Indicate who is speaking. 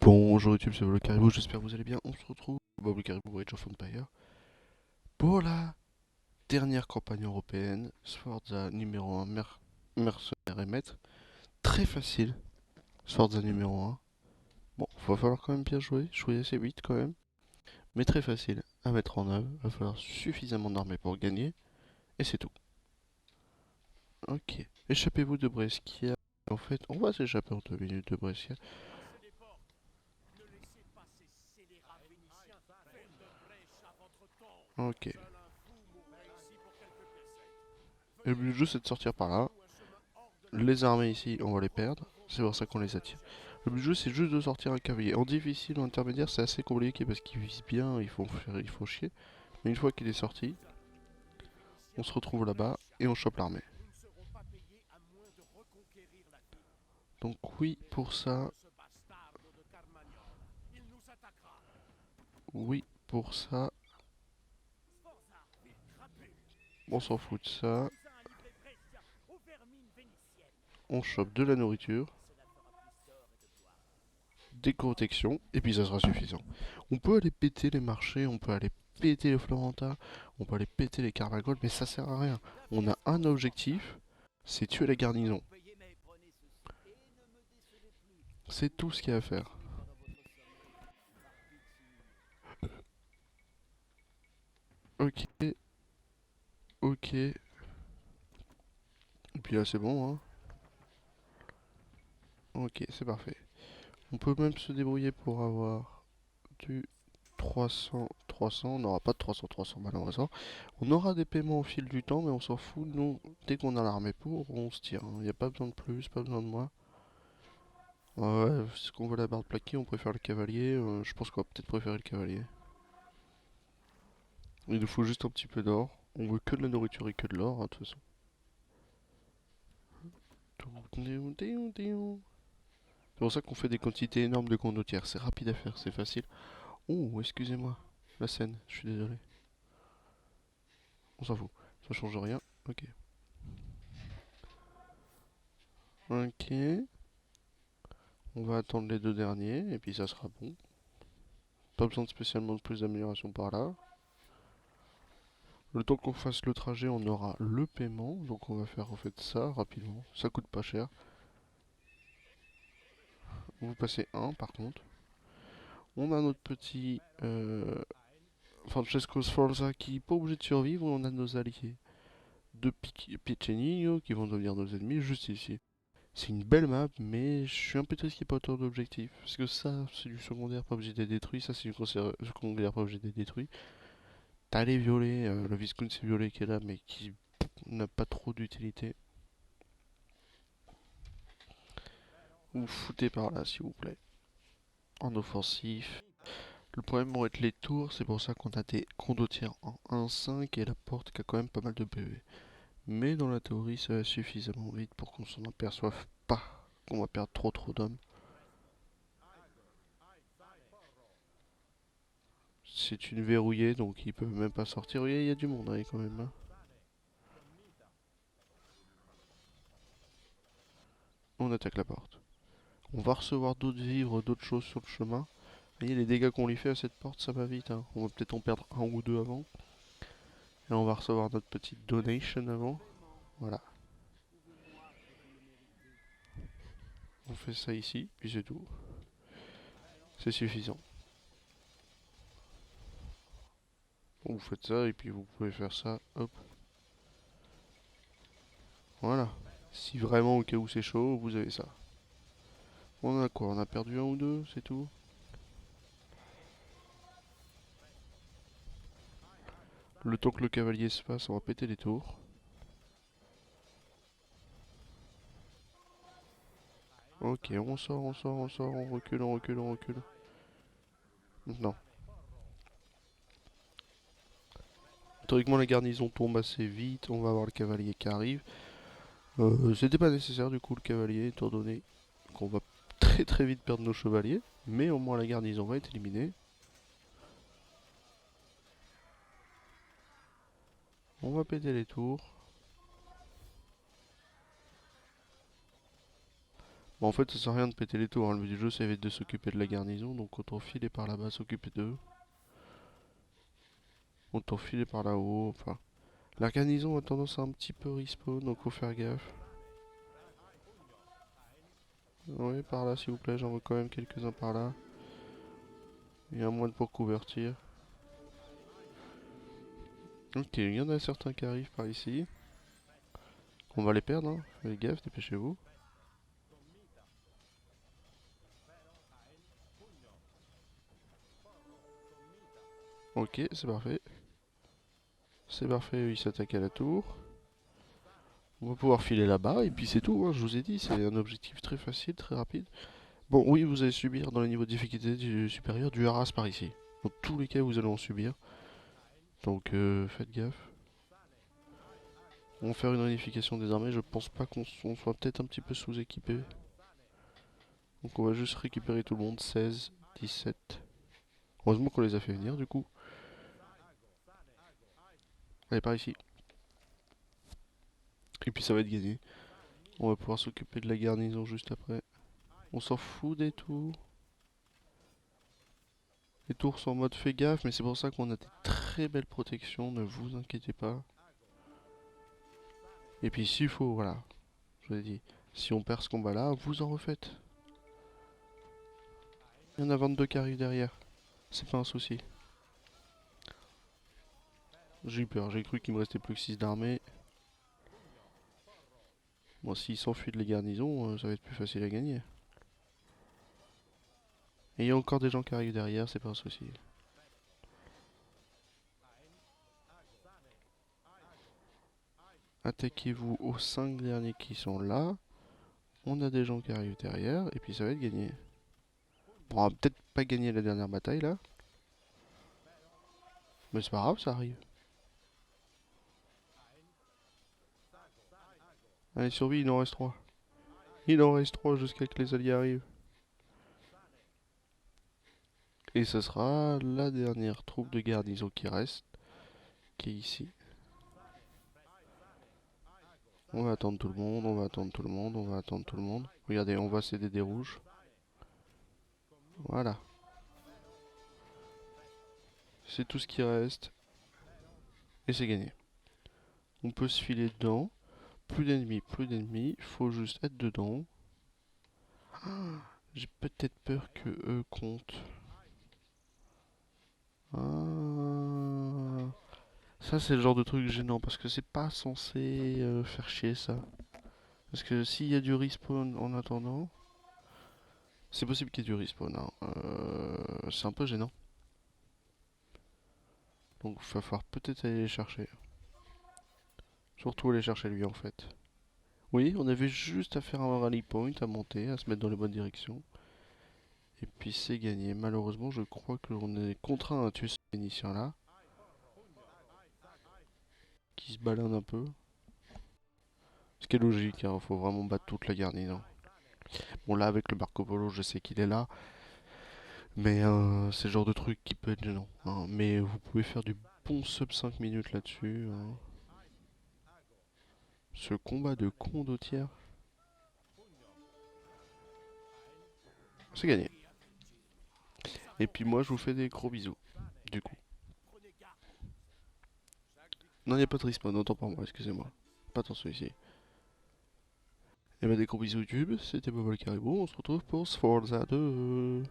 Speaker 1: Bonjour YouTube, c'est le Caribou, j'espère que vous allez bien. On se retrouve au Bob le Caribou Age of Empire pour la dernière campagne européenne, Sforza numéro 1, mercenaire et maître. Très facile, Sforza numéro 1. Bon, va falloir quand même bien jouer assez vite quand même, mais très facile à mettre en œuvre. Va falloir suffisamment d'armées pour gagner, et c'est tout. Ok, échappez-vous de Brescia. En fait, on va s'échapper en 2 minutes de Brescia. Ok, et le but du jeu c'est de sortir par là. Les armées ici, on va les perdre. C'est pour ça qu'on les attire. Le but du jeu, c'est juste de sortir un cavalier. En difficile ou intermédiaire, c'est assez compliqué parce qu'il vise bien, il faut chier. Mais une fois qu'il est sorti, on se retrouve là-bas et on chope l'armée. Donc oui pour ça, oui pour ça. On s'en fout de ça. On chope de la nourriture, des protections, et puis ça sera suffisant. On peut aller péter les marchés, on peut aller péter les Florentas, on peut aller péter les Carmagold, mais ça sert à rien. On a un objectif, c'est tuer la garnison. C'est tout ce qu'il y a à faire. Ok, ok. Et puis là c'est bon, hein. Ok, c'est parfait. On peut même se débrouiller pour avoir du 300, 300. On n'aura pas de 300, 300 malheureusement. On aura des paiements au fil du temps, mais on s'en fout. Nous, dès qu'on a l'armée pour, on se tire. Il n'y a pas besoin de plus, pas besoin de moi. Ouais, si qu'on veut la barre plaquée, on préfère le cavalier. Je pense qu'on va peut-être préférer le cavalier. Il nous faut juste un petit peu d'or. On veut que de la nourriture et que de l'or, hein, de toute façon. C'est pour ça qu'on fait des quantités énormes de condottières. C'est rapide à faire, c'est facile. Oh, excusez-moi. La scène, je suis désolé. On s'en fout. Ça change rien. Ok. Ok. On va attendre les 2 derniers et puis ça sera bon. Pas besoin de spécialement de plus d'amélioration par là. Le temps qu'on fasse le trajet, on aura le paiement. Donc on va faire en fait ça rapidement. Ça coûte pas cher. Vous passez un par contre. On a notre petit Francesco Sforza qui n'est pas obligé de survivre. On a nos alliés de Piccinino qui vont devenir nos ennemis juste ici. C'est une belle map, mais je suis un peu triste qu'il n'y ait pas autant d'objectifs. Parce que ça, c'est du secondaire pas obligé d'être détruit. Ça, c'est du secondaire pas obligé d'être détruit. T'as les violets, le Viscount c'est violet qui est là, mais qui n'a pas trop d'utilité. Vous foutez par là, s'il vous plaît. En offensif. Le problème vont être les tours, c'est pour ça qu'on a des condottières en 1-5 et la porte qui a quand même pas mal de PV. Mais dans la théorie, ça va suffisamment vite pour qu'on s'en aperçoive pas qu'on va perdre trop d'hommes. C'est une verrouillée, donc ils peuvent même pas sortir. Oui, il y a du monde hein, quand même. Hein. On attaque la porte. On va recevoir d'autres vivres, d'autres choses sur le chemin. Vous voyez les dégâts qu'on lui fait à cette porte, ça va vite. Hein. On va peut-être en perdre un ou deux avant. Et on va recevoir notre petite donation avant. Voilà. On fait ça ici, puis c'est tout. C'est suffisant. Bon, vous faites ça, et puis vous pouvez faire ça. Hop. Voilà. Si vraiment au cas où c'est chaud, vous avez ça. On a quoi? On a perdu un ou deux, c'est tout. Le temps que le cavalier se passe, on va péter les tours. Ok, on sort, on sort, on sort, on recule, on recule, on recule. Maintenant. Théoriquement, la garnison tombe assez vite. On va avoir le cavalier qui arrive. C'était pas nécessaire du coup le cavalier, étant donné qu'on va très vite perdre nos chevaliers. Mais au moins la garnison va être éliminée. On va péter les tours. Bon, en fait, ça sert à rien de péter les tours, hein. Le but du jeu, ça va être de s'occuper de la garnison, donc autant filer par là-bas, s'occuper d'eux. Autant filer par là-haut, enfin... La garnison a tendance à un petit peu respawn, donc faut faire gaffe. Oui, par là, s'il vous plaît, j'en veux quand même quelques-uns par là. Il y a un moine pour couvertir. Ok, il y en a certains qui arrivent par ici. On va les perdre, hein. Faites gaffe, dépêchez-vous. Ok, c'est parfait. C'est parfait, il s'attaque à la tour. On va pouvoir filer là-bas, et puis c'est tout, hein, je vous ai dit, c'est un objectif très facile, très rapide. Bon, oui, vous allez subir dans le niveau de difficulté supérieur du harass par ici. Dans tous les cas, vous allez en subir. Donc, faites gaffe. On va faire une réunification des armées, je pense pas qu'on soit peut-être un petit peu sous-équipé. Donc on va juste récupérer tout le monde, 16, 17. Heureusement qu'on les a fait venir du coup. Allez, par ici. Et puis ça va être gagné. On va pouvoir s'occuper de la garnison juste après. On s'en fout des tours. Les tours sont en mode fais gaffe, mais c'est pour ça qu'on a des très belles protections, ne vous inquiétez pas. Et puis s'il faut, voilà, je vous ai dit, si on perd ce combat-là, vous en refaites. Il y en a 22 qui arrivent derrière, c'est pas un souci. J'ai eu peur, j'ai cru qu'il me restait plus que 6 d'armée. Bon, s'ils s'enfuient de les garnisons, ça va être plus facile à gagner. Et il y a encore des gens qui arrivent derrière, c'est pas un souci. Attaquez-vous aux 5 derniers qui sont là. On a des gens qui arrivent derrière, et puis ça va être gagné. Bon, on va peut-être pas gagner la dernière bataille là. Mais c'est pas grave, ça arrive. Allez, survie, il en reste 3. Il en reste 3 jusqu'à que les alliés arrivent. Et ce sera la dernière troupe de garnison qui reste, qui est ici. On va attendre tout le monde, on va attendre tout le monde, on va attendre tout le monde. Regardez, on va céder des rouges. Voilà. C'est tout ce qui reste. Et c'est gagné. On peut se filer dedans. Plus d'ennemis, plus d'ennemis. Faut juste être dedans. J'ai peut-être peur que eux comptent. Ah. Ça, c'est le genre de truc gênant parce que c'est pas censé faire chier ça. Parce que s'il y a du respawn en attendant, c'est possible qu'il y ait du respawn, hein. C'est un peu gênant. Donc il va falloir peut-être aller les chercher. Surtout aller chercher lui en fait. Oui, on avait juste à faire un rally point, à monter, à se mettre dans les bonnes directions. Et puis c'est gagné. Malheureusement, je crois que l'on est contraint à tuer ce Vénitien là. Qui se balade un peu. Ce qui est logique, hein, faut vraiment battre toute la garnison. Bon là avec le Marco Polo je sais qu'il est là. Mais c'est le genre de truc qui peut être gênant, hein. Mais vous pouvez faire du bon sub 5 minutes là-dessus, hein. Ce combat de condottière, c'est gagné. Et puis moi je vous fais des gros bisous, du coup. Non, il n'y a pas de respawn, autant pour moi, excusez-moi. Pas attention ici. Et bah des gros bisous YouTube, c'était Bobo le Caribou, on se retrouve pour Sforza 2.